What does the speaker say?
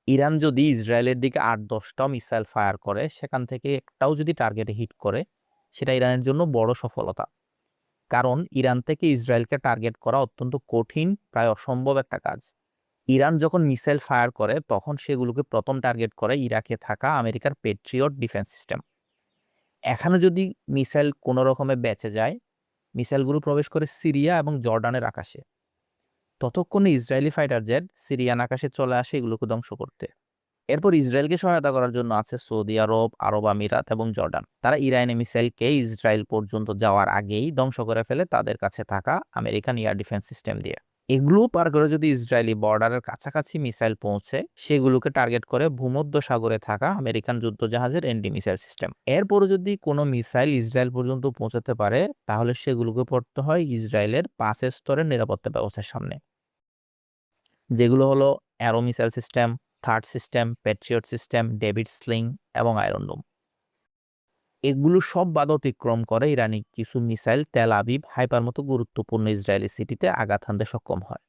Iran যদি ইসরায়েলের দিকে ৮-১০টাও মিসাইল ফায়ার করে, সেখান থেকে একটাও যদি টার্গেটে হিট করে, সেটা ইরানের জন্য বড় সফলতা। কারণ ইরান থেকে ইসরায়েলকে টার্গেট করা অত্যন্ত কঠিন, প্রায় অসম্ভব একটা কাজ। ইরান যখন মিসাইল ফায়ার করে তখন সেগুলোকে প্রথম টার্গেট করে ইরাকে থাকা আমেরিকার পেট্রিয়ট ডিফেন্স সিস্টেম। এখানে যদি মিসাইল কোনো রকমে বেঁচে যায়, মিসাইলগুলো প্রবেশ করে সিরিয়া এবং জর্ডানের আকাশে। ততক্ষণে ইসরায়েলি ফাইটার জেট সিরিয়ান আকাশে চলে আসে এগুলোকে ধ্বংস করতে। এরপর ইসরায়েলকে সহায়তা করার জন্য আছে সৌদি আরব, আরব আমিরাত এবং জর্ডান। তারা ইরানি মিসাইলকে ইসরায়েল পর্যন্ত যাওয়ার আগেই ধ্বংস করে ফেলে তাদের কাছে থাকা আমেরিকান এয়ার ডিফেন্স সিস্টেম দিয়ে। এগুলো পার করে যদি ইসরায়েলি বর্ডারের কাছাকাছি মিসাইল পৌঁছে, সেগুলোকে টার্গেট করে ভূমধ্য সাগরে থাকা আমেরিকান যুদ্ধজাহাজের এন্টি মিসাইল সিস্টেম। এরপরও যদি কোনো মিসাইল ইসরায়েল পর্যন্ত পৌঁছাতে পারে, তাহলে সেগুলোকে পড়তে হয় ইসরায়েলের ৫ স্তরের নিরাপত্তা ব্যবস্থার সামনে, যেগুলো হলো arrow missile system, third system, Patriot system, David sling এবং আয়রন ডোম। এগুলো সব বাধা অতিক্রম করে ইরানি কিছু মিসাইল তেল আবিব, হাইপার মতো গুরুত্বপূর্ণ ইসরায়েলি সিটিতে আঘাত হানতে সক্ষম হয়।